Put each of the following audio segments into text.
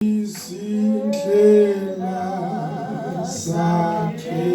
izindlela zakhe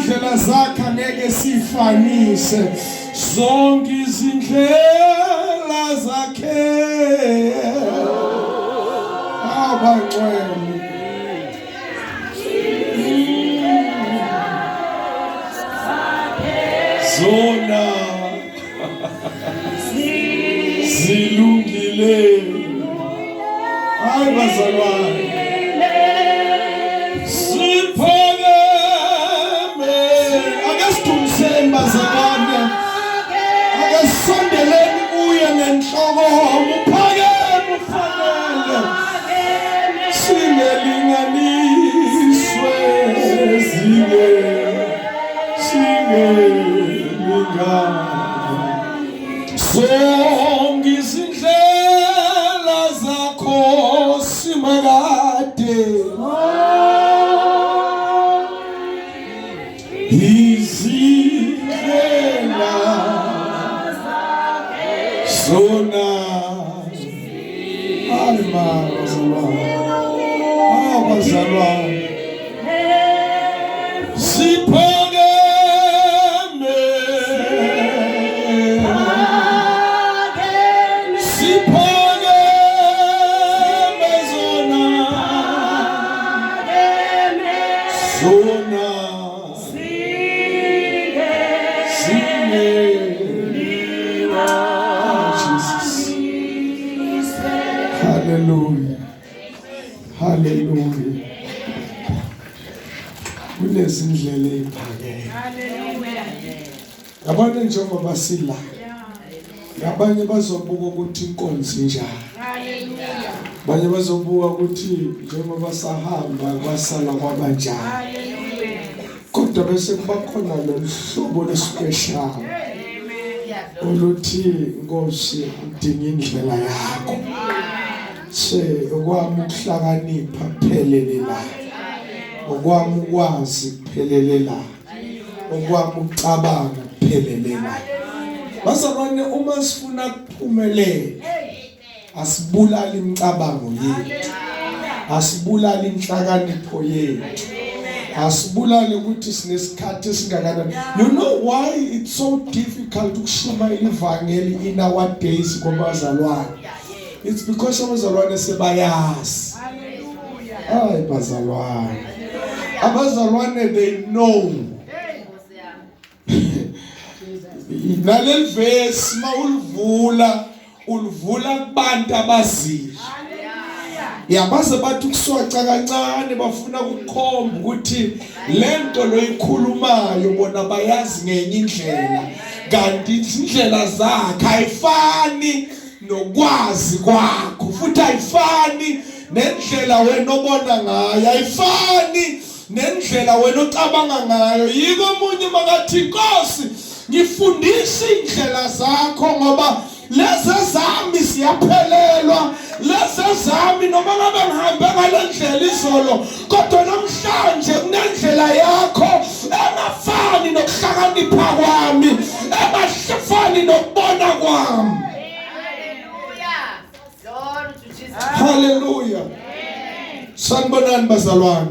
indlela zakhe ngeke sifanise zonke izindlela zakhe abangcwele zona zilungile hayi bazalwane sondeleni uye ngenhloko uphakeme ufanele singelinganiswe zonke izindlela zakho simakade izindlela zona abazalwane siphakeme zona Hallelujah. Hallelujah. Kunezindlela eziphakeme. Hallelujah. Yabona njengoba sila. Abanye bazobuka ukuthi inkonzo njani. Hallelujah. Abanye bazobuka ukuthi njengoba sahamba kwasala kwabanjani. Hallelujah. kodwa bese kuba khona loluhlobo lwespecial oluthi Nkosi udinga indlela yakho okwami ukuhlakanipha kuphelele la, okwami ukwazi kuphelele la, okwami ukucabanga kuphelele la. Bazalwane, uma sifuna kuphumelela asibulali imicabango yethu, asibulali inhlakanipho yethu, asibulali ukuthi sinesikhathi esingakanani. You know why it's so difficult ukushumayela ivangeli in our days kubazalwane? It's because abazalwane sebayazi. Hayi bazalwane, abazalwane they know. Naleli verse ulivula kubantu abaziyo. Yabaze bathi ukuswaca kancane bafuna ukukhomba ukuthi lento loyikhulumayo bona bayazi ngenye indlela, kanti indlela zakhe ayifani nokwazi kwakho, futhi ayifani nendlela wena obona ngayo, ayifani nendlela wena ocabanga ngayo. Yiko umunye makathi Nkosi ngifundisa indlela zakho ngoba lezi zami siyaphelelwa, lezi zami noma ngabe ngihambe ngalendlela izolo kodwa namhlanje kunendlela yakho engafani nokuhlakanipha kwami, engafani nokubona kwami. Hallelujah. Sanibonani bazalwane.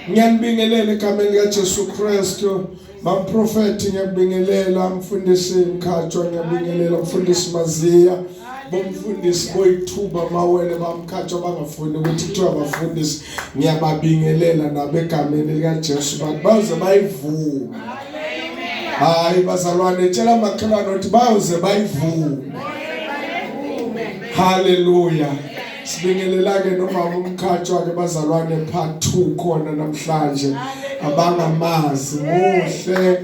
Ngiyanibingelela egameni likaJesu Kristu. Bamprofeti ngiyabingelela, mfundisi Mkhatshwa ngiyabingelela, mfundisi Maziya, bomfundisi boyithuba mawele bamkhatshwa bangafuni ukuthi kuthiwa abafundisi, ngiyababingelela nabegameni likaJesu baze bayivume. Hayi bazalwane, tshela makhelwane ukuthi bayoze bayivume. Hallelujah. Sibingelela ke nomama uMkhatshwa ke bazalwane part 2 khona namhlanje abangamazi muhle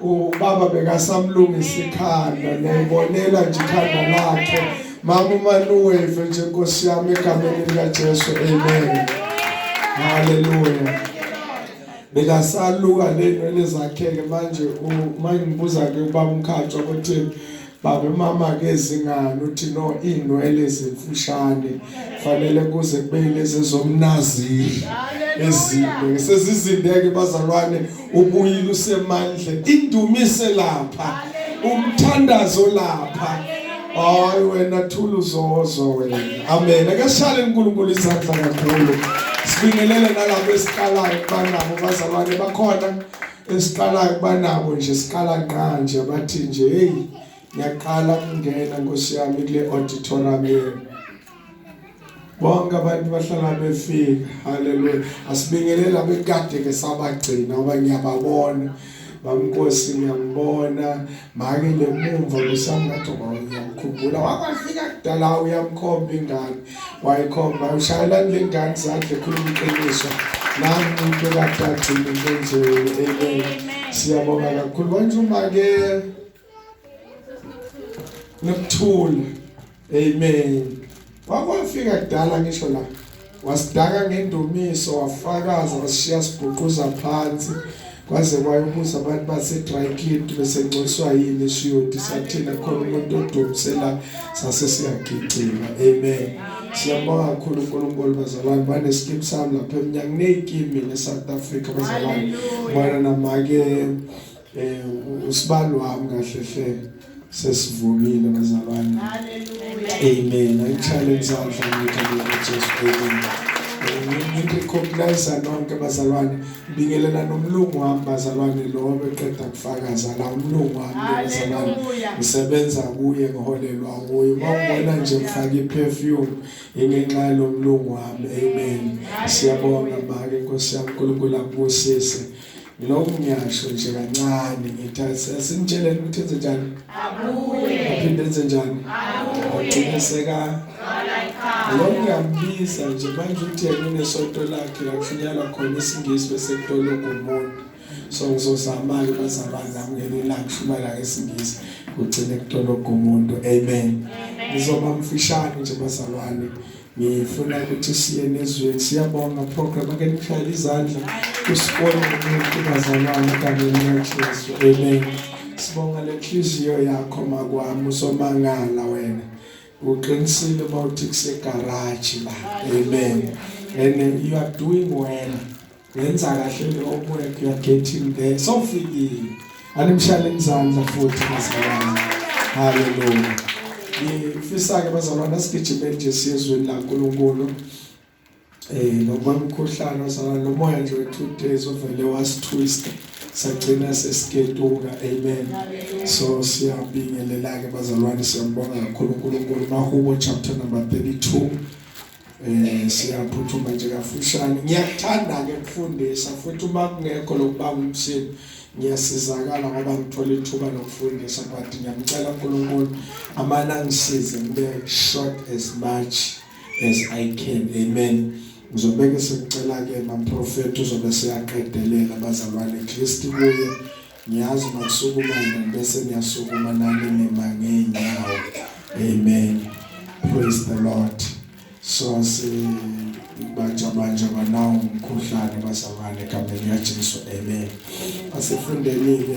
ubaba bekasamlungisa ikhanda nayibonela nje ikhanda lakhe mama uManuweve nje Nkosi yami egameni likaJesu, amen. Hallelujah. Bekasaluka lento zakhe ke manje ngibuza ke ubaba uMkhatshwa ukuthi baba mama ke zingani, uthi no inwele ezimfushane fanele kuze kube lezi zomnaziri ezinde sezizindeke bazalwane, ubuyile usemandle, indumise lapha, umthandazo lapha. Hayi wena thula uzozo wena, amen. Ake shale uNkulunkulu izandla kakhulu. Sibingelele nalabo esiqalayo banabo bazalwane bakhona esiqalayo banabo nje siqala ngqa nje bathi nje hey ngiyaqala ukungena Nkosi yami kule auditorium yenu. Bonke abantu bahlala befika. Hallelujah. Asibingelela bekade ke sabagcina ngoba ngiyababona. Bamnkosi ngiyambona, make lemumva kusamngathoba ngiyakukhumbula. Wakafika kudala uyamkhomba ingane. Wayikhomba ushayela lengane zakhe khuluma iqiniso. Nami umuntu kathathile nje amen. Siyabonga kakhulu manje make nokuthula. Amen. Wakwafika kudala ngisho la. Wasidaka ngendumiso, wafakaza, wasishiya sibhuquza phansi. Kwaze kwayobuza abantu base dry clean bese ngcoliswa yini shiyodi sathina khona umuntu odumisela sase siyagicima. Amen. Siyabonga kakhulu uNkulunkulu bazalwane baneskip sami lapha eminyaka nekimi eSouth Africa bazalwane. Bona namake usibalo wami kahle hle sesivumile bazalwane. Amen. Ayichalenge izandla ngikho Jesu. Amen. Ngikukhombisa nonke bazalwane, ngibingelela nomlungu wami bazalwane lo beqeda kufakaza la umlungu wami bazalwane, ngisebenza kuye ngiholelwa kuye. Mawubona nje ngifaka iperfume ingenxa lo mlungu wami. Amen. Siyabonga make Nkosi yami uNkulunkulu akubusise. Ngiloko ngiyasho nje kancane ngithatha sinitsheleni ukuthi enze njani abuye, aphinde enze njani abuye, seka lo ngiyambiza nje manje uthi yena sonto lakhe lakufinyela khona isingisi bese kutologa umuntu. So ngizozama ke bazalwane ngamngenela kushumayela ngesingisi kugcine kutologa umuntu. Amen. Ngizoba mfishane nje bazalwane ngifuna ukuthi siye nezweni. Siyabonga program ake nishayele izandla kusikole umuntu bazalwane egameni likaJesu. Amen. Sibonga lenhliziyo yakho makwami usomangala wena. Uqinisile ukuthi kusegarage la. Amen. And you are doing well. Yenza kahle le homework, you are getting there. So fikile. Animshale izandla futhi bazalwane. Hallelujah. Ngifisa ke bazalwane sigijimele nje siyezweni laNkulunkulu. Ngokwamkhuhlane bazalwane nomoya nje we2 days ovele wasitwist. Sagcina sesiketuka. Amen. So siyabingelela ke bazalwane, siyambonga kakhulu uNkulunkulu. Mahubo chapter number 32. Siyaphuthuma nje kafushane. Ngiyakuthanda ke ukufundisa futhi uma kungekho lokubanga umsini ngiyasizakala ngoba ngithola ithuba lokufundisa, but ngiyamcela uNkulunkulu amana ngisize ngibe short as much as I can. Amen. Ngizobeke sengicela ke mamprofeti uzobe seyaqedelela bazalwane Kristu kuye. Ngiyazi makusukuma bese ngiyasukuma nani nemangeenyawo. Amen. Praise the Lord. So banja banawo umkhuhlane bazalwane egameni likaJesu. Amen. Asifundeni ke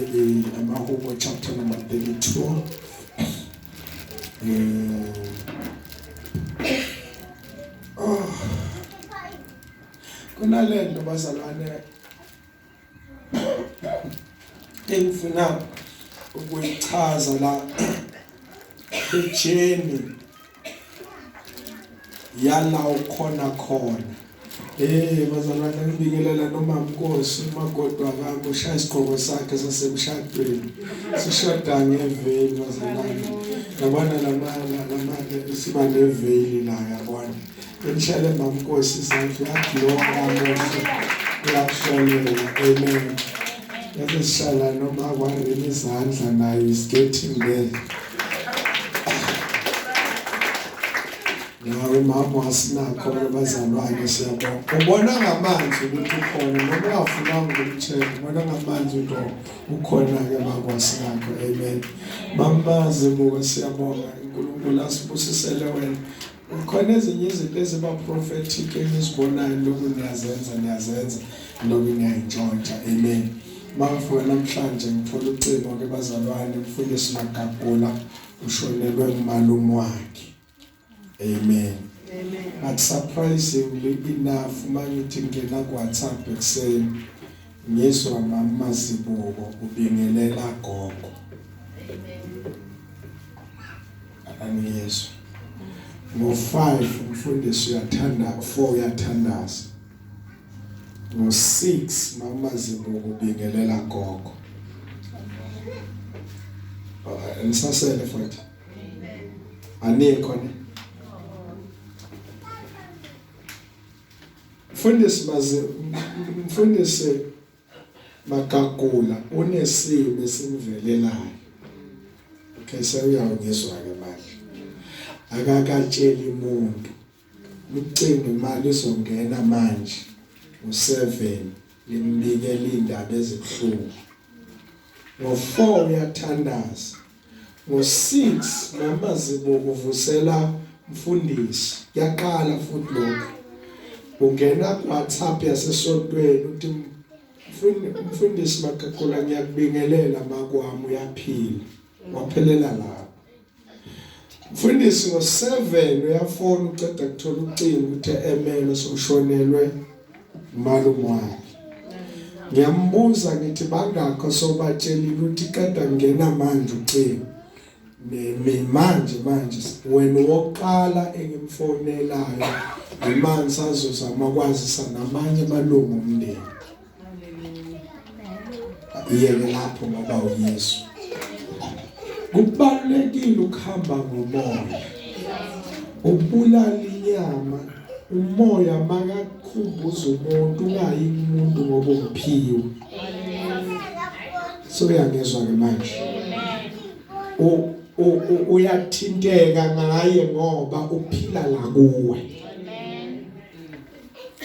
amaHubo chapter number 32. Kunalento bazalwane engifuna ukuyichaza la ejeni yala ukhona khona. Bazalwane ngibingelela noMamnkosi uMagodwa kami ushaya isigqoko sakhe sasemshadweni. Sishoda ngeveli bazalwane. Yabona lamanye siba neveli la yabona. Ngishale Mamnkosi izandla yakho uyakushayela. Amen. Yake sishala noma kwangeni izandla nayo is getting there. Nawe mama wasinakho bazalwane siyabonga. Ubona ngamanzi ukuthi ukhona noma ungafuna ukumtshela, ubona ngamanzi ukuthi ukhona ke makwasinakho. Amen. Mamaze buka siyabonga uNkulunkulu asibusisele wena. Ukhona ezinye izinto eziba prophetic engizibonayo lokhu niyazenza lokhu niyayintshontsha. Amen. Mangifuna namhlanje ngithola ucingo ke bazalwane mfundisi simakagula ushonelwe umalume wakhe. Amen. Amen. But surprisingly enough mangithi ngena ku WhatsApp ekuseni ngizwa mama Zibuko ubingelela gogo. Amen. Yesu. Ngo5 umfundisi uyathanda, 4 uyathandaza. Ngo6 mama Zibuko ubingelela gogo. Nisasele futhi. Anikho ne? Mfundisi Makagula unesimo esimvelelayo. Okay, uyawungizwa ke manje. Akakatsheli umuntu. Ucinga imali izongena manje u7 limbikela indaba ezibuhlungu. Ngo4 uyathandaza. Ngo6 mama Zibuko uvusela mfundisi. Yaqala futhi lokho. Ungena ku WhatsApp yasesontweni uthi mfundisi Makagula ngiyakubingelela makwami uyaphila. Waphelela lapho. Mfundisi ngo7 uyafona uceda ukuthola ucingo uthi emelo soshonelwe umalume wakhe. Ngiyambuza ngithi bangakho sobatshelile ukuthi kade ngena manje ucingo. Manje wena woqala engimfonelayo imali sazozama kwazisa namanye amalungu omndeni. Yeke lapho ngoba uYesu. Kubalulekile ukuhamba ngomoya. Ubulala inyama, umoya makakhumbuza umuntu ungayi umuntu ngoba uphiwe. So uyangezwa ke manje. Uyathinteka ngaye ngoba uphila la kuwe.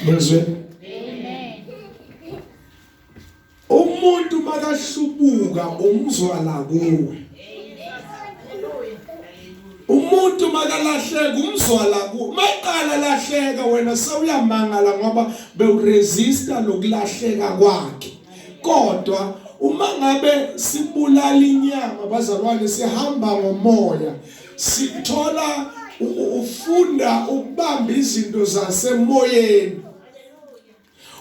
Bezwe umuntu makahlubuka umzwa la kuwe. Umuntu umuntu makalahleka umzwala ku maqala lahleka wena sewuyamangala ngoba bewuresista lokulahleka kwakhe kodwa uma ngabe sibulala inyama bazalwane sihamba ngomoya sithola ufunda ukubamba izinto zasemoyeni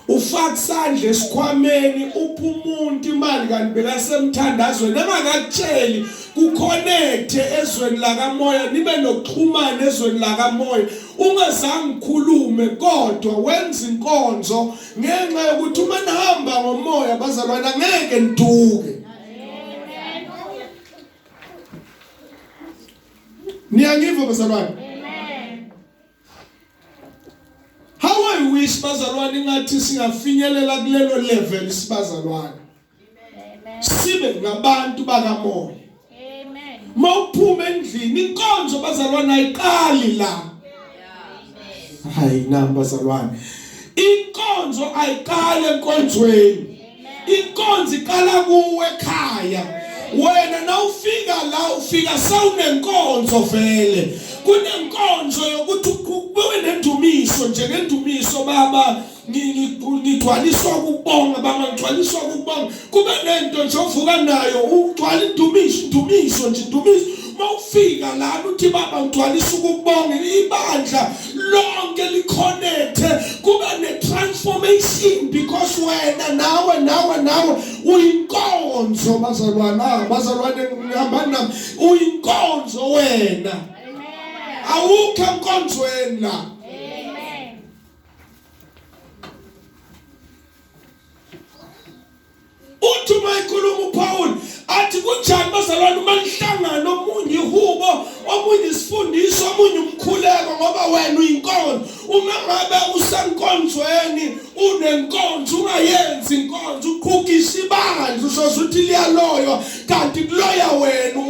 ufaka isandla esikhwameni upha umuntu imali kanti bekasemthandazweni engakatsheli kuconnect ezweni lakamoya nibe nokuxhumana ezweni lakamoya ungazange ukhulume kodwa wenza inkonzo ngenxa yokuthi uma nihamba ngomoya bazalwane ngeke niduke niyangiva bazalwane how I wish bazalwane ngathi singafinyelela kulelo level sibazalwane sibe ngabantu bakamoya mawuphuma endlini inkonzo bazalwane ayiqali la hayi namba bazalwane inkonzo ayiqali enkonzweni inkonzo iqala kuwe ekhaya wena nawufika la ufika sawunenkonzo vele kunenkonzo yokuthi kube nendumiso njengendumiso baba ngigcwaliswa ukubonga baba ngigcwaliswa ukubonga kube nento nje ovuka nayo ugcwala indumiso nje indumiso mawufika la uthi baba ngigcwalisa ukubonga ibandla lonke liconnect kube ne-transformation because wena nawe uyinkonzo bazalwane ngihamba nami uyinkonzo wena awukho enkonzweni la uthi mayikhuluma uPaul athi kunjani bazalwane uma nihlangana omunye ihubo omunye isifundiso omunye umkhuleko ngoba wena uyinkonzo uma ngabe usenkonzweni unenkonzo ungayenzi inkonzo uqhukisha ibandla usho uthi liyaloywa kanti kuloya wena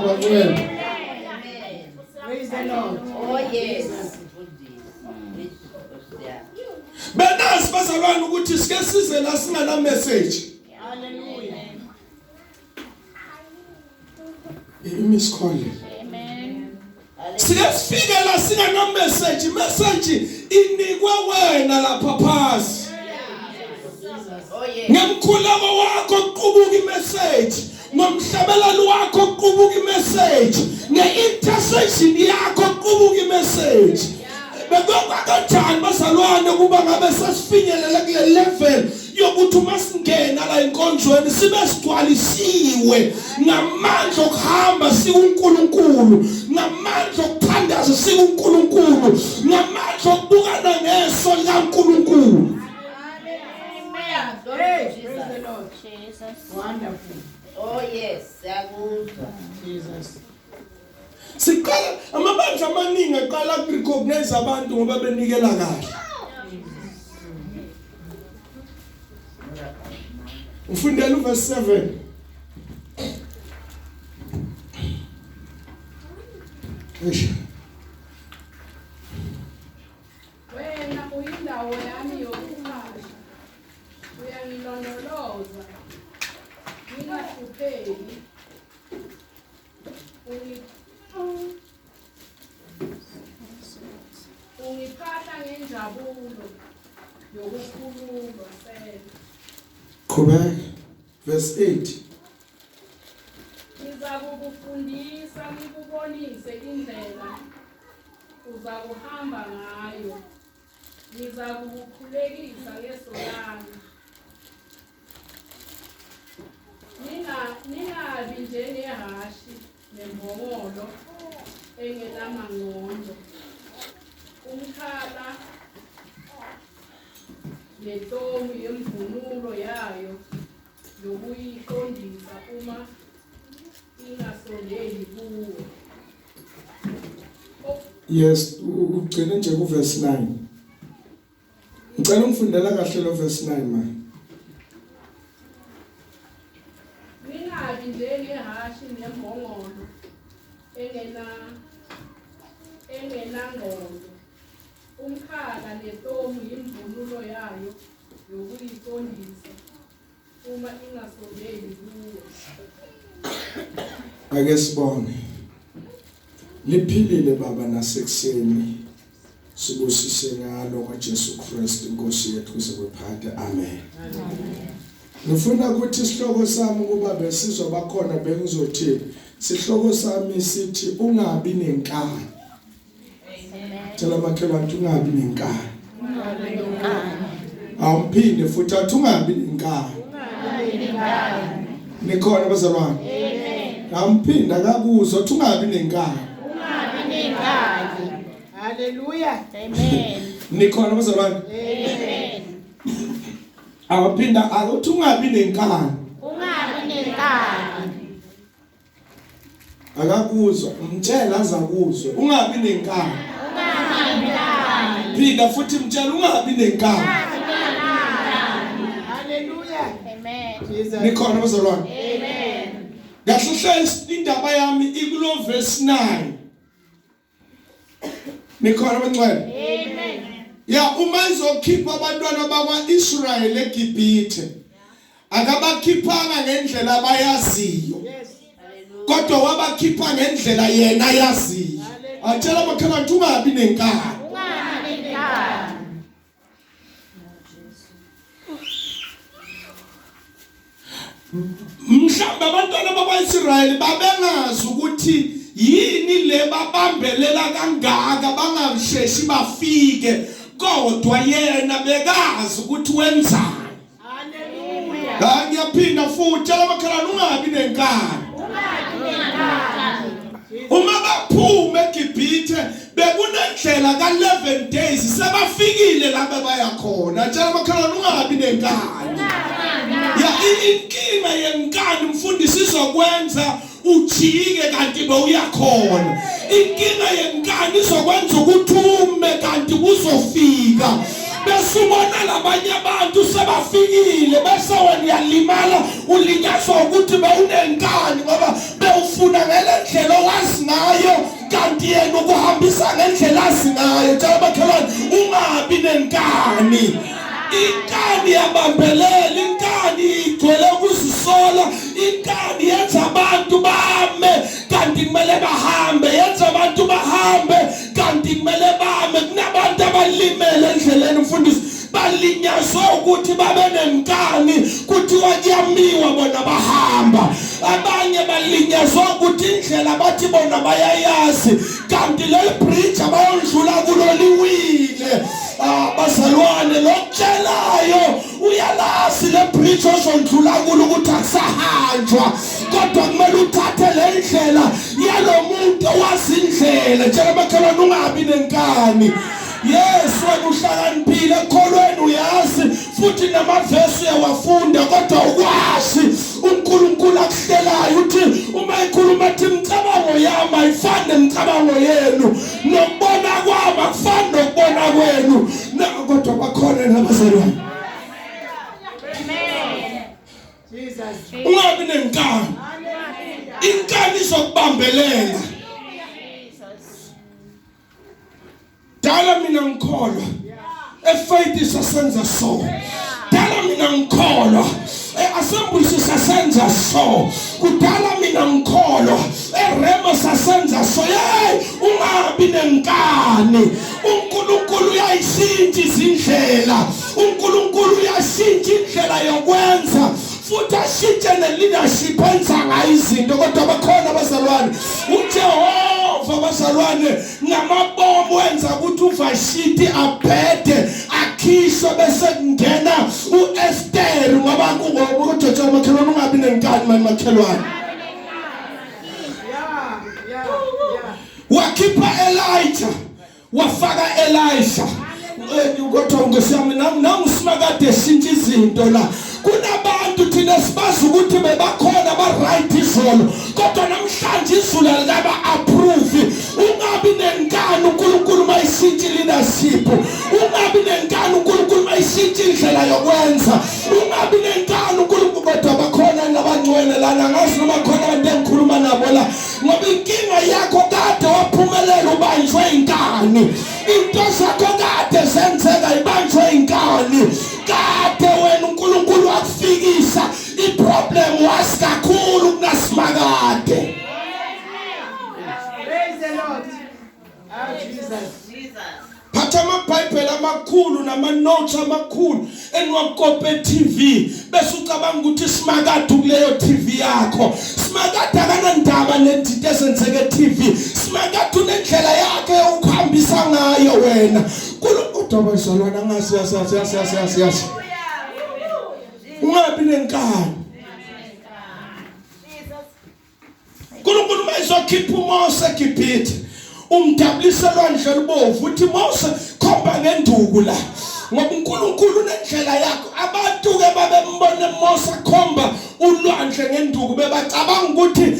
bawena Praise the Lord. Oh yes. Benazi bazalwane ukuthi sike size la singana message. Hallelujah. Miss call. Amen. Sike sifike la singana message inikwe wena lapha phasi. Oh yes. Ngemkhuleko wakho uqubuka imessage. Ngomhlabelelo wakho uqubuka imessage. Nge-intercession yakho uqubuka imessage. Bekwakanjani bazalwane kuba ngabe sasifinyelela kule level yokuthi uma singena la enkonzweni sibe sigcwalisiwe ngamandla okuhamba sikuNkulunkulu ngamandla okuthandaza sikuNkulunkulu ngamandla okubukana ngeso likaNkulunkulu. Amen. Praise the Lord. Jesus. Wonderful. Oh yes. Siyakuzwa. Jesus. Siqala amabandla amaningi aqala ukurecognize abantu ngoba benikela kahle. Ufundela uverse 7. Wena uyindawo yami yokuphahla. Uyangilondoloza. Ngingahlupheki. Ungiphatha ngenjabulo yokukhululwa sele. Qhubeka verse 8. Ngizakukufundisa ngikubonise indlela uzakuhamba ngayo. Ngizakukhulekisa ngeso lami. Ningabi njengehashi nembongolo engenamangqondo. Umkhala netomu yemvunulo yayo yokuyiqondisa uma ingasondeli kuwe. Yes, ugcine nje ku verse 9. Ngicela ungifundela kahle lo verse 9 man. Ningabi njengehashi nembongolo engenangqondo. Umkhala netomu yimvunulo yayo yokuyiqondisa uma ingasondeli kuwe. Ake sibone. liphilile baba nasekuseni sibusise ngalo kwaJesu Kristu inkosi yethu kuze kwephathe amen. Ngifuna ukuthi isihloko sami kuba besizwa bakhona bengizothi sihloko sami sithi ungabi nenkani. Tshela makhelwane ungabi nenkani. Awuphinde futhi athi ungabi nenkani. Nikhona bazalwane? Amen. Awuphinde akakuzwa uthi ungabi nenkani. Hallelujah. Amen. Nikhona bazalwane? Amen. Awuphinda akuthi ungabi nenkani. Akakuzwa umtshela azakuzwe ungabi nenkani. Phinda futhi mtshela ungabi nenkani. Hallelujah. Amen. Jesus. Nikhona bazalwane? Amen. Ngahlehla indaba yami ikulo verse 9. Nikhona bangcwele? Amen. Ya uma izokhipha abantwana bakwaIsrael eGibhithe akabakhiphanga ngendlela abayaziyo. Yes. Kodwa wabakhipha ngendlela yena yaziyo. Atshela makhelwane ungabi nenkani. Mhlawumbe abantwana bakwaIsrael babengazi ukuthi yini le babambelela kangaka bangasheshi bafike kodwa yena bekazi ukuthi wenzani. Hallelujah. Ngiyaphinda futhi tshela makhelwane ungabi nenkani. Uma baphume eGibhithe bekunendlela ka11 days sebafikile lapha baya khona. Tshela makhelwane ungabi nenkani. Ya inkinga yenkani mfundisi izokwenza ujike kanti bewuyakhona. Inkinga yenkani izokwenza ukuthi ume kanti uzofika. Bese ubona labanye abantu sebafikile bese wena uyalimala ulinyazwa ukuthi bewunenkani ngoba bewufuna ngelendlela owazi ngayo kanti yena ukuhambisa ngendlela azi ngayo. Tshela makhelwane ungabi nenkani. Inkani yabambelela, inkani igcwele ukuzisola, inkani yenza abantu bame kanti kumele bahambe, yenza abantu bahambe kanti kumele bame. Kunabantu abalimele endleleni mfundisi balinyazwe ukuthi babe nenkani kuthiwa kuyamiwa bona bahamba. Abanye balinyazwe ukuthi indlela bathi bona bayayazi kanti le bridge abayondlula kulo liwile. Bazalwane lokutshelayo uyalazi le bridge ozondlula kulo ukuthi akusahanjwa kodwa kumele uthathe le ndlela yalomuntu owazi indlela. Tshela makhelwane ungabi nenkani. Yes, wena uhlakaniphile ekholweni uyazi futhi namavesi uyawafunda kodwa ukwazi uNkulunkulu akuhlelayo uthi uma ikhuluma ethi imicabango yami ayifani nemicabango yenu nokubona kwami akufani nokubona kwenu kodwa bakhona nabazalwane. Amen. Jesus. Ungabi nenkani. Inkani izokubambelela. Dala mina ngikholwa efaith isasenza so. Dala mina ngikholwa eassembly sasenza so. Kudala mina ngikholwa erema sasenza so. Ungabi nenkani. uNkulunkulu uyayishintsha izindlela. uNkulunkulu uyashintsha indlela yokwenza futhi ashintshe ne-leadership enza ngayo izinto. Kodwa bakhona abazalwane uJehova bazalwane ngamabomu wenza ukuthi uVashiti abhede akhishwe bese kungena uEsther ngoba ukuthi makhelwane ungabi nenkani manje makhelwane. Yeah. Wakhipha Elijah wafaka Elisha. Kodwa ngosiyami nangusimakade eshintsha izinto la. Kunabantu thina sibazi ukuthi bebakhona ba right izolo kodwa namhlanje izulu alikaba approve. Ungabi nenkani uNkulunkulu mayishintsha leadership. Ungabi nenkani uNkulunkulu mayishintsha indlela yokwenza. Ungabi nenkani uNkulunkulu kodwa bakhona nabangcwele lana ngazi noma khona abantu engikhuluma nabo la ngoba inkinga yakho kade waphumelela ubanjwe inkani. Into zakho kade senzeka ibanjwe inkani. Kade wena uNkulunkulu akufikisa iproblem was kakhulu kunasimakade. Praise the Lord. amakhulu nama-notes amakhulu engiwakope TV bese ucabanga ukuthi simakade kuleyo TV yakho. Simakade akanandaba nezinto ezenzeke TV. Simakade unendlela yakhe ukuhambisa ngayo wena. Kodwa bazalwana ngasi yasi. Ungabi nenkani. Nkulunkulu mayizokhipha uMose eGibhithe umdabulise lwandle lubovu uthi Mose khomba ngenduku la ngoba uNkulunkulu unendlela yakho. Abantu ke babembona Mose khomba ulwandle ngenduku bebacabanga ukuthi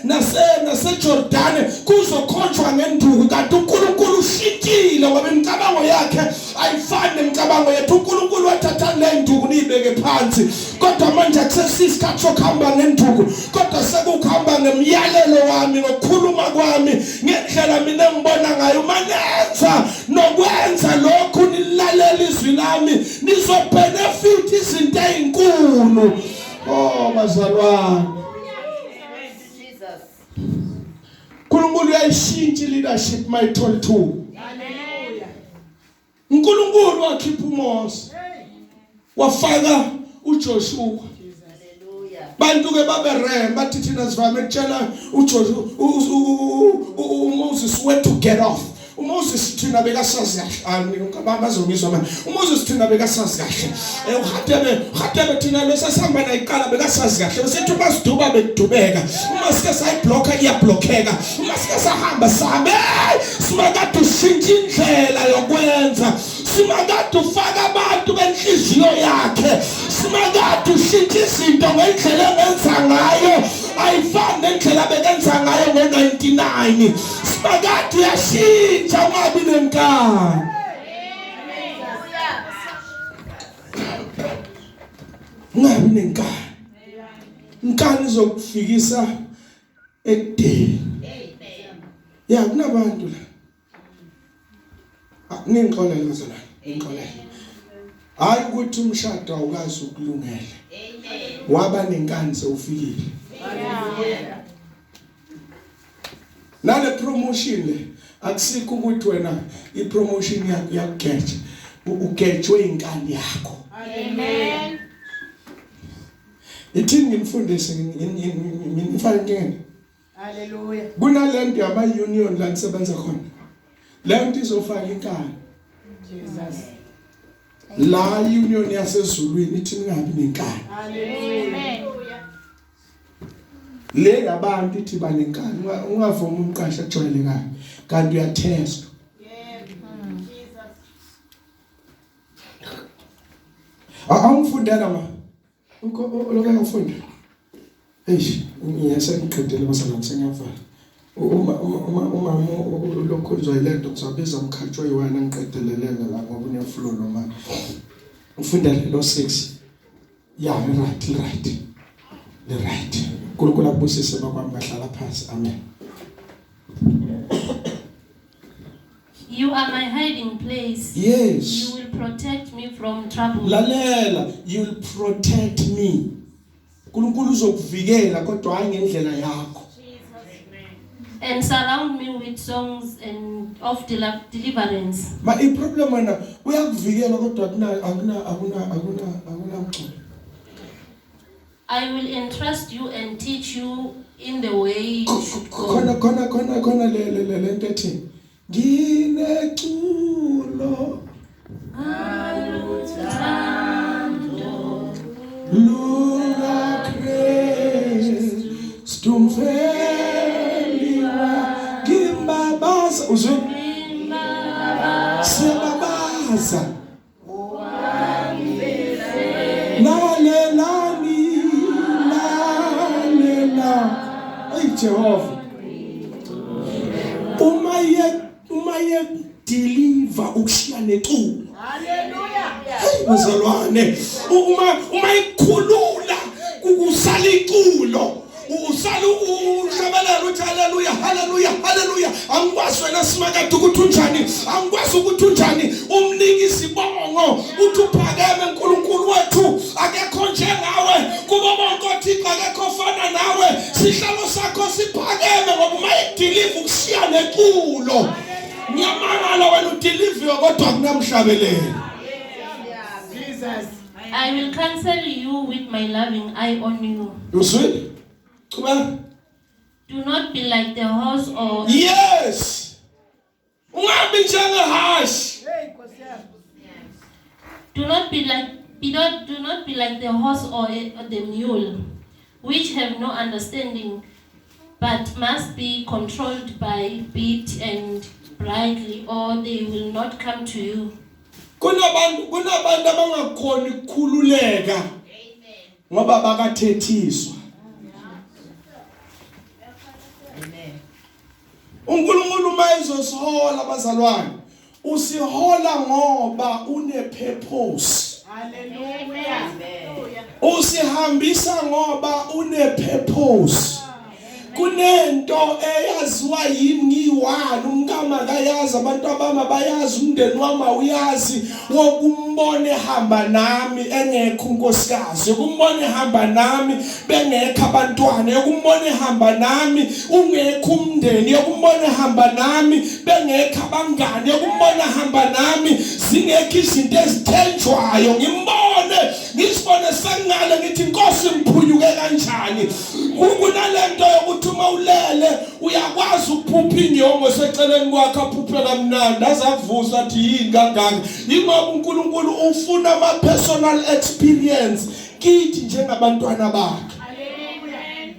nase Jordan kuzokhonjwa ngenduku kanti uNkulunkulu ushintshile ngoba imicabango yakhe ayifani nemicabango yethu. uNkulunkulu wathatha le nduku nibeke phansi kodwa manje akusesikhathi sokuhamba ngenduku kodwa sekuhamba ngemiyalelo wami ngokukhuluma kwami ngendlela mina ngibona ngayo manenza nokwenza lokhu nilalela izwi lami nizobenefit izinto ezinkulu. Oh bazalwane, Jesus. uNkulunkulu uyayishintsha leadership mayithole thu. Hallelujah. uNkulunkulu wakhipha uMose wafaka uJoshua. Hallelujah. Bantu ke baberem bathi thina sivame ukutshela uJoshua uMoses went to get off. uMoses thina bekasazi kahle bazongizwa manje. uMoses thina bekasazi kahle uHatebe thina lesasihamba nayiqala bekasazi kahle besithi basiduba bekudubeka uma sike sayibhlokha iyablokheka uma sike sahamba sabe simakade ushintsha indlela yokwenza simakade ufaka abantu benhliziyo yakhe simakade ushintsha izinto ngendlela engenza ngayo ayifani nendlela bekenza ngayo ngo-99 simakade uyashintsha ungabi nenkani. Ungabi nenkani. Inkani izokufikisa ekudeni. Ya kunabantu la. Ngixolele zona. Ngixolele. Hayi ukuthi umshado awukazi ukulungela. Waba nenkani sewufikile. Nale promotion le akusikho ukuthi wena ipromotion yakho yakugetsha ugejwe inkani yakho. Amen. Ithi ngimfundise ngifake Hallelujah. kunalento yama union la kusebenza khona. Lento izofaka inkani. Jesus. La union yasezulwini ithi ningabi nenkani. Amen. Le yabantu ithi banenkani ungavuma umqasha ejwayelekayo kanti uyatest. Angifundela ma. Lokho ngifunda. Ngiyase ngiqedele basana sengiyavala. Uma lokho uzayilento kuzabiza umkhathi oyiwana ngiqedelelele la ngoba uneflow noma. Ngifundele lo 6. Yeah, right. The right. uNkulunkulu abusise bakwami bahlala phansi. Amen. You are my hiding place. Yes. You will protect me from trouble. Lalela, you will protect me. uNkulunkulu uzokuvikela kodwa hayi ngendlela yakho. And surround me with songs and of deliverance. Ma iproblem wena uyakuvikela kodwa akuna uxolo. I will entrust you and teach you in the way you should go. Khona le nto ethi ngineculo Luka Kristu mfeliwa ngimbabaza uzwe siyababaza lalela ay Jehova uma ye deliver ukushiya neculo. Hallelujah. Hey bazalwane uma ikhulula kusala iculo usala ushabalala uthi haleluya angikwazi wena simakade ukuthi unjani angikwazi ukuthi unjani umniki isibongo uthi uphakeme uNkulunkulu wethu akekho njengawe kubo bonke oThixo akekho ofana nawe sihlalo sakho siphakeme ngoba uma ideliver ukushiya neculo. Ngiyamangala wena interview kodwa kunamhlabelelo. Jesus. I will counsel you with my loving eye on you. Uzwile? Kuba? Do not be like the horse or Yes. Ungabi njengehashi. Hey, Nkosi yami. do not be like the horse or the mule, which have no understanding, but must be controlled by bit and bridle, or they will not come to you. Kunabantu abangakhona ukukhululeka ngoba bakathethiswa. Amen. uNkulunkulu mayizosihola abazalwane, usihola ngoba une purpose. Hallelujah. Amen. Usihambisa ngoba une purpose. Kunento eyaziwa yimi ngiwani, umkama kayazi, abantu abama bayazi, umndeni wami uyazi, wokumbone hamba nami engekho unkosikazi, ukumbone hamba nami bengekho abantwana, ukumbone hamba nami ungekho umndeni, ukumbone hamba nami bengekho abangani, ukumbone hamba nami zingekho izinto ezithenjwayo, ngimbone ngisibone sengale ngithi Nkosi mphunyuke kanjani. Kunalento yokuthi uma ulele uyakwazi ukuphupha inyongo seceleni kwakhe aphuphe kamnandi azakuvusa athi yini kangaka. Ingoba uNkulunkulu ufuna ama personal experience kithi njengabantwana bakhe. Hallelujah.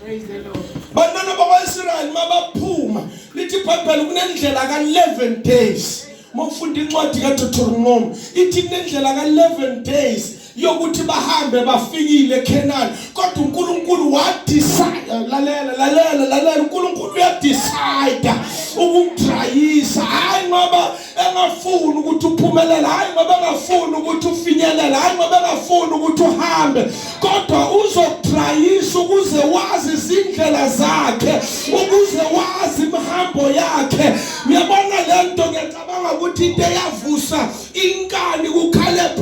Praise the Lord. Bantwana bakwaIsrael mabaphuma lithi iBhayibheli kunendlela ka11 days. Mawufunda incwadi kaDeuteronomy ithi kunendlela ka11 days yokuthi bahambe bafikile eKenani, kodwa uNkulunkulu wadecide. Lalela uNkulunkulu uyadecide ukudrayisa, hayi ngoba engafuni ukuthi uphumelele, hayi ngoba engafuni ukuthi ufinyelele, hayi ngoba engafuni ukuthi uhambe, kodwa uzodrayisa ukuze wazi izindlela zakhe, ukuze wazi imihambo yakhe. Uyabona lento ngiyacabanga ukuthi into eyavusa inkani kuCaleb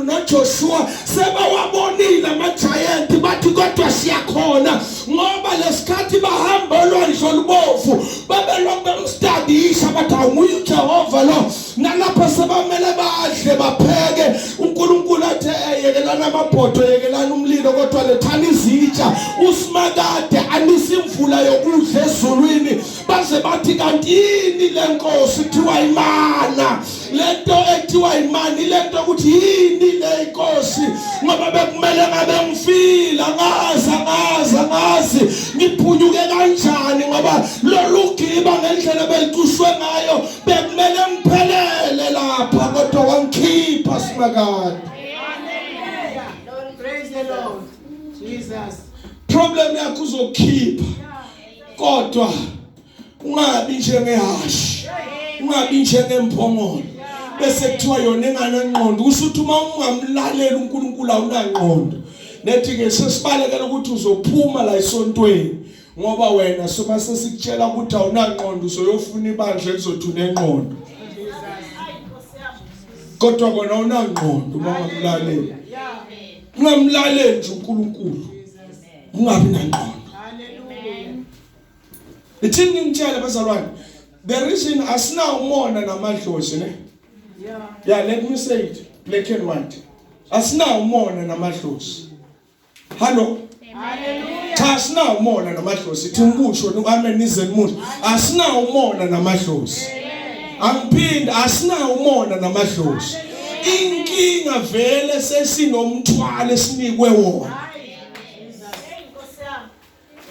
noJoshua sebawabonile ama-giant bathi kodwa siyakhona, ngoba lesikhathi bahamba olwandle olubovu babelokhu bemstadisha bathi awunguye uJehova lo, nalapho sebamele badle bapheke. uNkulunkulu athi yekelana amabhodo, yekelana umlilo, kodwa lethani izitsha, usimakade anisa imvula yokudla ezulwini. Baze bathi kanti yini le nkosi kuthiwa imana, lento ekuthiwa imana ilento ukuthi yini le inkosi, ngoba bekumele ngabe ngifila ngazi ngiphunyuke kanjani, ngoba lolu giba ngendlela belixushwe ngayo bekumele ngiphelele lapha, kodwa wangikhipha simakade. Hallelujah. Praise the Lord. Jesus. Problem yakho uzokhipha, kodwa ungabi njengehashi, ungabi njengemphongolo bese kuthiwa yona enganangqondo. Usuthi uma ungamlalela uNkulunkulu awunangqondo. Nethi ke sesibalekela ukuthi uzophuma la esontweni, ngoba wena soba sesikutshela ukuthi awunangqondo uzoyofuna ibandla elizothi unengqondo, kodwa kona unangqondo uma ungamlalela. Ungamlaleli nje uNkulunkulu, ungabi nangqondo. Hallelujah. Ithini ngimtshela bazalwane, the reason asinawumona namadlozi ne. Yeah, let me say it black and white. Asinawumona namadlozi. Hello. Hallelujah. Cha asinawumona namadlozi. Ithi ngikusho amen nize nimusho. Asinawumona namadlozi. Angiphinda asinawumona namadlozi. Inkinga vele sesinomthwalo esinikwe wona.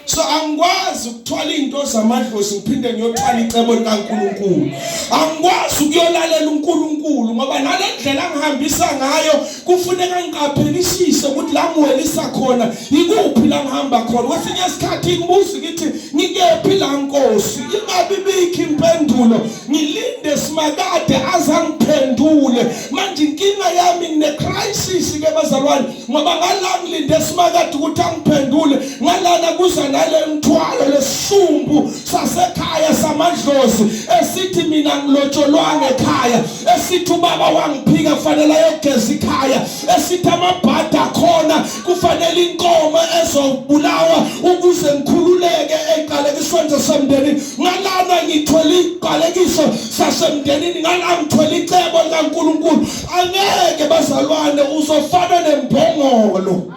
So angikwazi ukuthwala into zamadlozi ngiphinde ngiyothwala icebo likaNkulunkulu. Angikwazi ukuyolalela uNkulunkulu ngoba nalendlela angihambisa ngayo kufuneka ngiqaphelisise ukuthi la ngiwelisa khona ikuphi la ngihamba khona. Kwesinye isikhathi ngibuza ngithi ngikephi la Nkosi, ingabe bikho impendulo, ngilinde simakade azangiphendule. Manje inkinga yami ngine crisis ke bazalwane, ngoba ngala ngilinde simakade ukuthi angiphendule, ngalana kuza nale mthwalo lesumbu sasekhaya samadlozi esithi mina ngilotsholwanga ekhaya, esithi ubaba wangiphika kufanele ayogeza ikhaya, esithi amabhada khona kufanele inkomo ezobulawa ukuze ngikhululeke eqalekisweni semndeni. Ngalana ngithwe ngithola iqalekiso sasemndenini ngangithola icebo likaNkulunkulu angeke bazalwane uzofana nembongolo.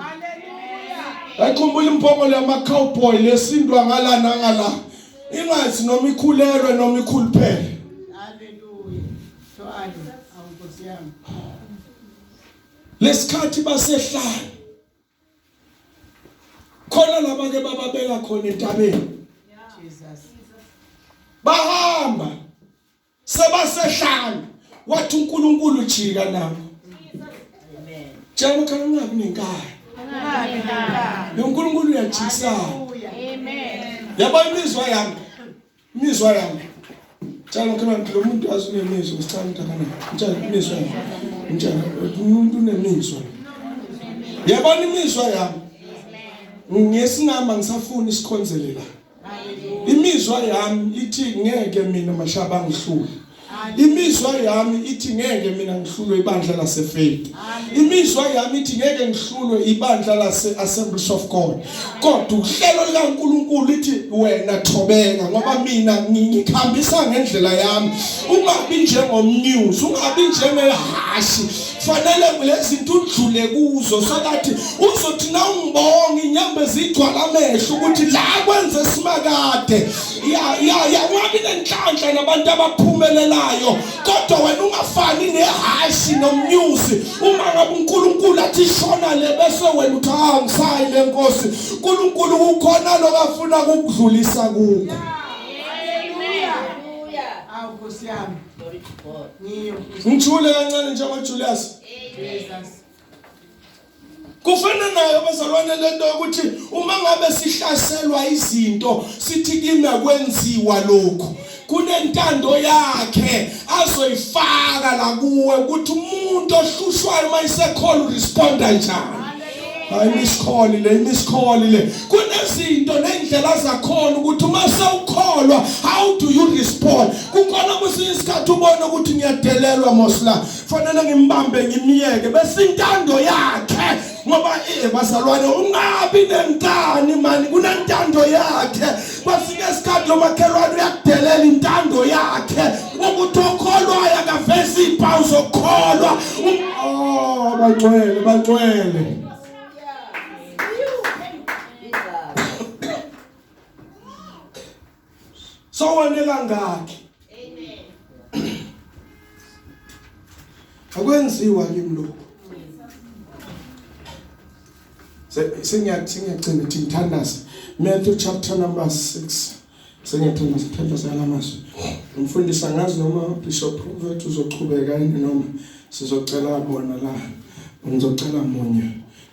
Akhumbula impongolo yama-cowboy lesindwa ngala nangala ingathi noma ikhulelwe noma ikhuluphele. Hallelujah. Twali awuNkosi yami. Lesikhathi basehlala khona laba ke bababeka khona entabeni Jesus. bahamba sebasehlala wathi uNkulunkulu jika nabo. Amen. Jama khona ungabi nenkani. uNkulunkulu uyajisa. Amen. Yabona imizwa yami. Jama khona lo muntu azunemizwa usithanda kana. Njalo imizwa yami. Njalo umuntu unemizwa. Yabona imizwa yami. Ngesingama ngisafuna isikhonzelela. Imizwa yami ithi ngeke mina mashaba ngihlule. Imizwa yami ithi ngeke mina ngihlulwe ibandla laseFaith. Imizwa yami ithi ngeke ngihlulwe ibandla lase-Assemblies of God. Kodwa uhlelo likaNkulunkulu lithi wena thobeka ngoba mina ngikhambisa ngendlela yami. Ungabi njengomnews, ungabi njengehashi. Fanele kulezinto udlule kuzo sokathi uzothi na ungibonga inyambe zigcwala amehlo ukuthi la kwenze simakade. Ya wabi nenhlanhla nabantu abaphumelelayo kodwa wena ungafani nehashi nomnews. Uma ngabe uNkulunkulu athi shona le bese wena uthi angisayi lenkosi. uNkulunkulu ukhona lokafuna ukudlulisa kuko. AwuNkosi yami. Glory to God. Ngijule kancane njengoJulius. Jesus. Kufana nayo bazalwane lento ukuthi uma ngabe sihlaselwa izinto sithi kimi akwenziwa lokho kunentando yakhe azoyifaka la kuwe ukuthi umuntu ohlushwayo mayisekhola uresponda njani. Hayi miskholile le kunezinto nendlela zakhona ukuthi uma sewukholwa how do you respond. Kukhona kwesinye isikhathi ubona ukuthi ngiyadelelwa mosla fanele ngimbambe ngimiyeke bese intando yakhe ngoba bazalwane ungabi nenkani mani kunentando yakhe. Kwesinye isikhathi lo makhelwane uyakudelela intando yakhe ukuthi okholwayo akavezi impawu zokholwa. Bagcwele so wanela ngakhe. Amen. Akwenziwa kimi lokho. Sengiyacina ukuthi ngithandaza Matthew chapter number 6. Sengiyathandaza yalamazwi. Umfundisi ngazi noma Bishop Prophet uzochubeka yini noma sizocela bona la. Ngizocela munye.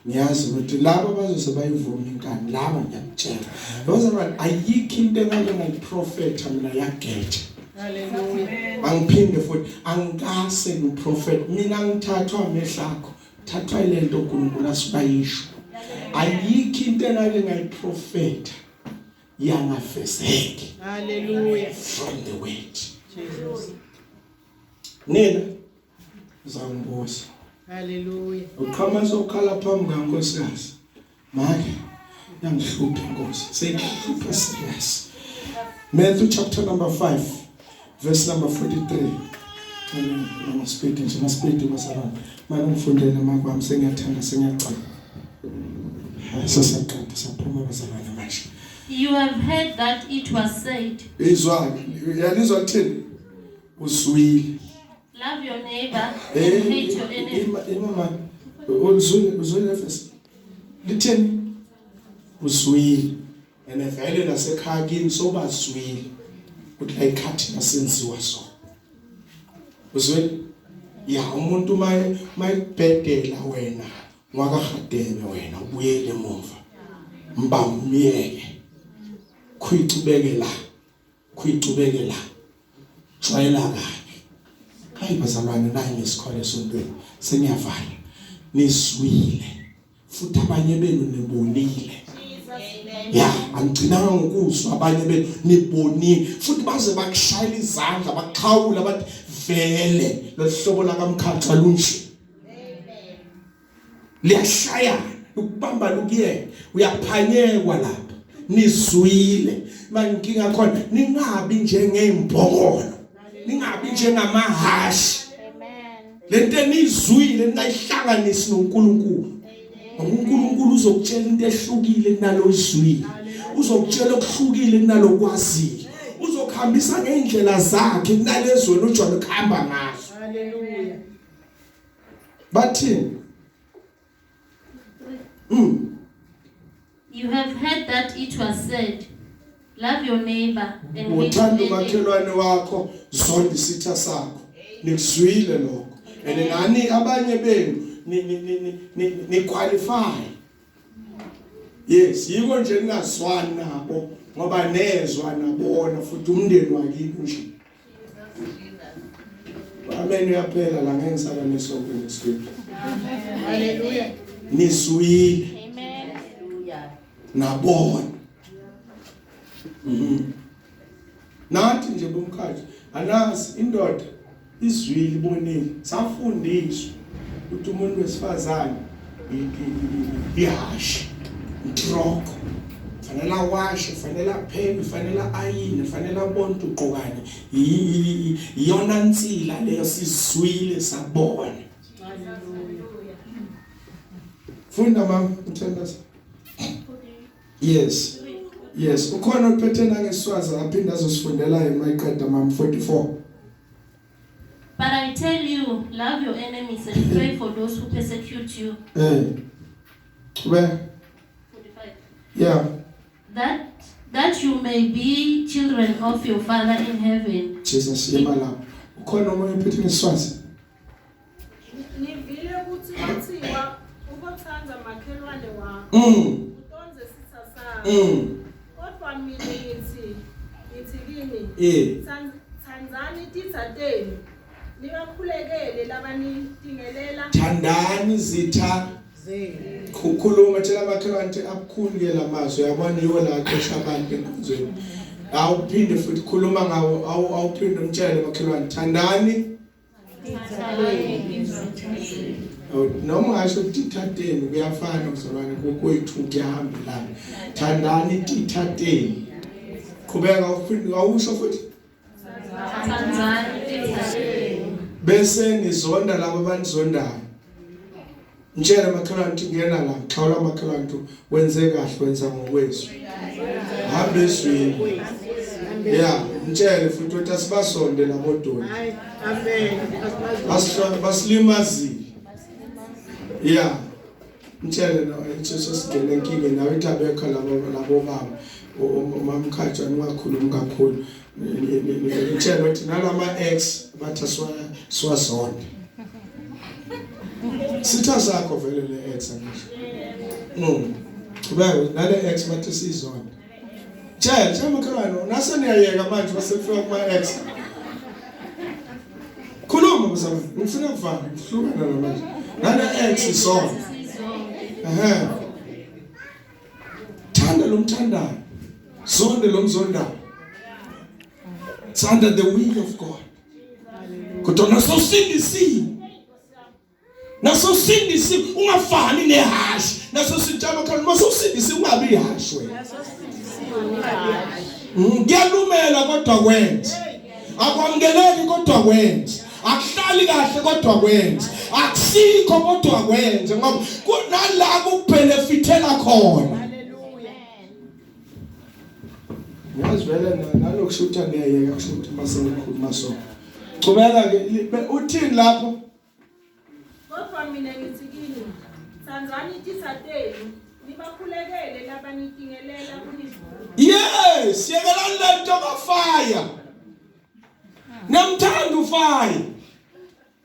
Ngiyazi ukuthi laba bazose bayivuma inkani laba ngiyakutshela. Bazalwane ayikho into engake ngayiprofetha mina yageja. Hallelujah. Angiphinde futhi angikase ngiprofet mina ngithathwa amehlakho thathwa lento uNkulunkulu asibayisho. Ayikho into engake ngayiprofetha yangafezeki. Hallelujah. From the word. Jesus. Nina uzangibuza. Hallelujah. Uqhama sokhala phambi kaNkosikazi. Manje yangihlupha inkosi. Seyihlupha serious. Matthew chapter number 5 verse number 43. Ngama speed masana. Manje ngifundele makwami sengiyathanda sengiyacela. Sasaqeda saphuma bazalwane manje. You have heard that it was said, Yalizwa kuthini? Uswile. love your neighbor and hate your enemy. Mama, uzwile first. Lithini? Uswile. Vele nasekhaya kimi soba swile. Ukuthi la ikhathi nasenziwa so. Uzwile? Ya umuntu mayibhedela wena, ngwakahadebe wena ubuyele emuva. Mbamba umyeke. Khuyicubeke la. Jwayela kahle. Hayi bazalwane nayi ngesikhole sontweni. Sengiyavala. Niswile. Futhi abanye benu nibonile. Ya, angigcinanga ngokuzwa abanye benu nibonile. Futhi baze bakushayela izandla, bakhawula bathi vele lo hlobo la kamkhaxa lunje. Liyashayana, ukubamba lokuyena, uyaphanyekwa lapha. nizwile mankinga khona ningabi njengeimbongolo ningabi njengamahashi lento enizwile ningayihlanganisi noNkulunkulu uNkulunkulu uzokutshela into ehlukile kunalo izwile uzokutshela okuhlukile kunalokwaziyo uzokuhambisa ngeindlela zakhe kunalezo wena ujwayele ukuhamba ngazo Hallelujah. bathini You have heard that it was said, love your neighbor and hate uthanda your enemy. umakhelwane wakho zonke isitha sakho nikuzwile lokho and nani abanye benu ni qualify yes yiko nje ningazwani nabo ngoba nezwa nabona futhi umndeni wakini nje amen uyaphela la ngeke ngisaba nesonke nescript Hallelujah. nizwile Hallelujah. nabona nathi nje bomkhathi anazi indoda izwile ibonile safundiswa ukuthi umuntu wesifazane ihashi introko fanele awashe fanele apheke fanele ayine fanele abone uqokane iyona nsila leyo sizwile sabona funda mama uthendas yes ukhona ophethe nangeswazi aphinda azosifundela eMayiqeda mama 44. But I tell you, love your enemies and pray for those who persecute you. Where 45. yeah That you may be children of your Father in heaven. Jesus yemala ukhona omunye ophethe ngeswazi Nivile ukuthi kuthiwa ubothanda makhelwane wakho utonze sitha sakho kodwa mina ngithi kini thandzani tithateni nibakhulekele labanitingelela thandani zitha kukhuluma tshela makhelwane akukhulike lamazwi yabona yiwo la xesha abantu enkonzweni awuphinde futhi khuluma ngawo awuphinde umtshele makhelwane thandani noma ngasho ukuthi thateni kuyafana kuzalwane kokwethu kuyahambelana thandani tithateni qhubeka uphinde awusho futhi bese nizonda labo abanizondayo mtshela makhelwane ukuthi ngena la xawula makhelwane ukuthi wenze kahle wenza ngokwezwi hamba ezwini yeah mtshele futhi ukuthi asibasonde labodoni Amen. basilimazile yeah mtshele no Jesu sigele inkinga nawe ithabekho labo baba umamkhathi ungakhuluma kakhulu mtshele ukuthi nalama ex bathi swasonde sitha sakho vele le ex angisho kubeka nale ex bathi sizonde mtshele makhelwane nase niyayeka manje basefika kuma ex khuluma mzama ngifuna ukuvana ngihlukana namanje nale ex isonde thanda lo mthandayo sonde lo mzondayo it's under the will of God kodwa nasosindisi ungafani nehashi nasositshama khona masosindisi ungabi ihashi wena ngiyalumela kodwa kwenze akwamkeleki kodwa kwenze akuhlali kahle kodwa kwenze akusikho kodwa kwenze ngoba kunala kubenefitela khona ngiyazivela nalokushutha niyayeka kushuthi masengikhuluma so qhubeka ke uthini lapho kodwa mina ngithi kini thandzani tithateni nibakhulekele labanitingelela kunizwa yes yekelani lento kafaya namthanda ufaya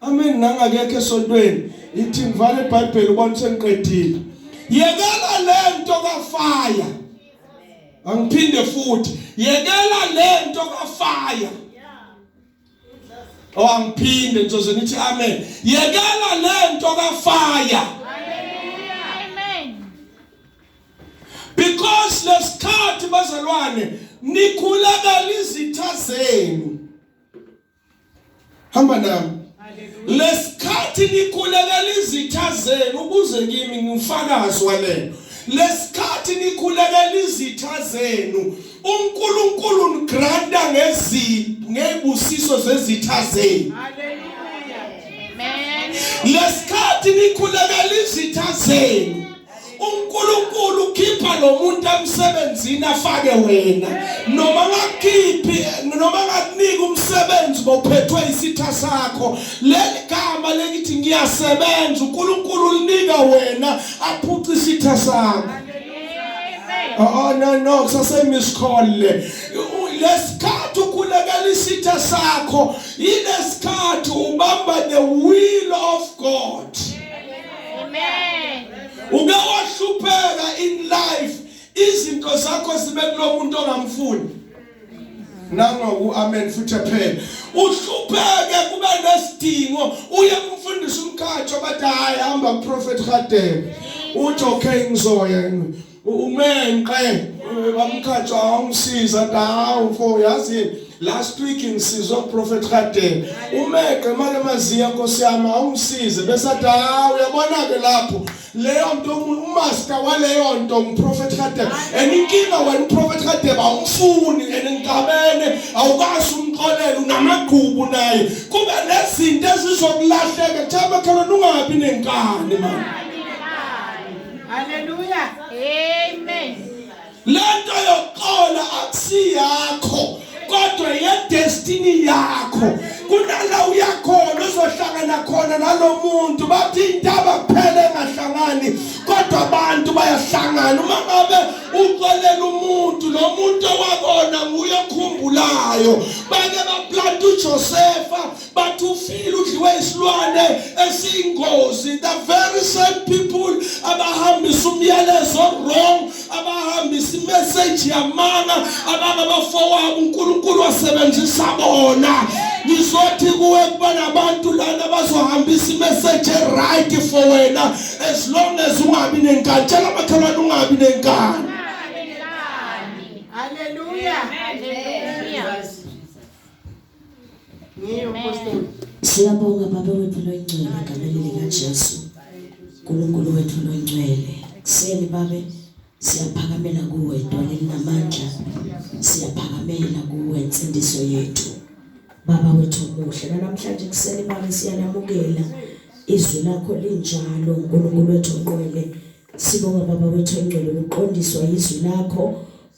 amen nangakekho esontweni ithi ngivale iBhayibheli ubone sengiqedile yekela lento kafaya angiphinde futhi yekela lento kafaya angiphinde ngizoze nithi amen yekela lento kafaya Amen. because lesikhathi bazalwane nikhulekela izitha zenu hamba nami lesikhathi nikhulekela izitha zenu ukuze kimi ngifakazi walento lesikhathi nikhulekela izitha zenu uNkulunkulu ngigranta ngezibusiso zezitha zenu. Lesikhathi nikhulekela izitha zenu uNkulunkulu khipha lo muntu emsebenzini afake wena, noma ngakhiphi noma ngakunika umsebenzi bophethwe isitha sakho, leli gama lekithi ngiyasebenza uNkulunkulu ulinika wena aphuca isitha sakho. No, kusasemiskholle. Lesikhathi ukhulekela isitha sakho ilesikhathi ubamba the will of God. Amen. Uke wahlupheka in life izinto zakho zibe kulo muntu ongamfuni. Nango amen futhi phela. Uhlupheke kube nesidingo uye kumfundisa umkhathi bathi hayi hamba prophet Radebe. Uthi okay ngizoya. Umenqe bamkhathi awungisiza dawo for yazi last week ngisizwa prophet Radebe. Umeqe manje maziya Nkosi yami awungisize bese athi hayi uyabona ke lapho leyo nto umaster waleyo nto umprofeti Radebe eninkinga wena uprofeti Radebe awumfuni eningabene awukazi umxolela unamagqubu naye kube nezinto ezizokulahleka thaba khona ungabi nenkani man. Hallelujah. Amen. Lento yoqola akusiyakho kodwa ye-destiny yakho. Kunala uyakhona uzohlangana khona nalomuntu bathi indaba kuphele engahlangani kodwa abantu bayahlangana. Uma ngabe uxolela umuntu lo muntu owabona nguye okhumbulayo bake baplanta uJosefa bathi ufile udliwe isilwane esiyingozi. The very same people abahambisa umyalezo wrong, abahambisa imessage yamanga, abangabafowabo uNkulunkulu wasebenzisa bona. Nizothi kuwe kuba nabantu lana bazohambisa imessage right for wena as long as ungabi nenkani. Tshela makhelwane ungabi nenkani. Hallelujah. Siyabonga Baba wethu loyingcwele egameni likaJesu. uNkulunkulu wethu loyingcwele. Kuseni Baba siyaphakamela kuwe idwala elinamandla. Siyaphakamela kuwe insindiso yethu. Baba wethu omuhle namhlanje kuseni Baba siyanamukela izwi lakho linjalo uNkulunkulu wethu onqwele. Sibonga Baba wethu ongcwele uqondiswa izwi lakho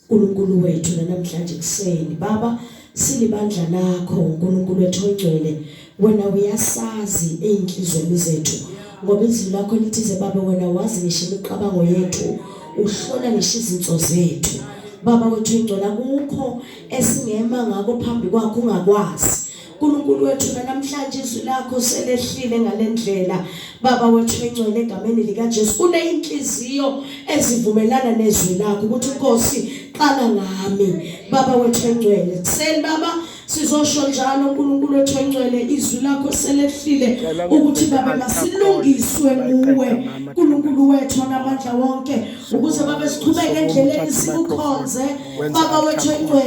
uNkulunkulu wethu namhlanje kuseni Baba silibandla lakho uNkulunkulu wethu ongcwele. Wena uyasazi einhlizweni zethu ngoba izwi lakho lithize Baba wena wazi ngisho imicabango yethu, uhlola ngisho izinto zethu. Baba wethu ongcwele akukho esingema ngako phambi kwakho ungakwazi. uNkulunkulu wethu namhlanje izwi lakho selehlile ngalendlela Baba wethu ongcwele egameni likaJesu. Kuneyinhliziyo ezivumelana nezwi lakho ukuthi Nkosi qala ngami Baba wethu ongcwele. Kuseni Baba sizosho njalo uNkulunkulu wethu ongcwele izwi lakho selehlile ukuthi Baba masilungiswe kuwe uNkulunkulu wethu onamandla wonke ukuze Baba siqhubeke endleleni sikukhonze Baba wethu ongcwele.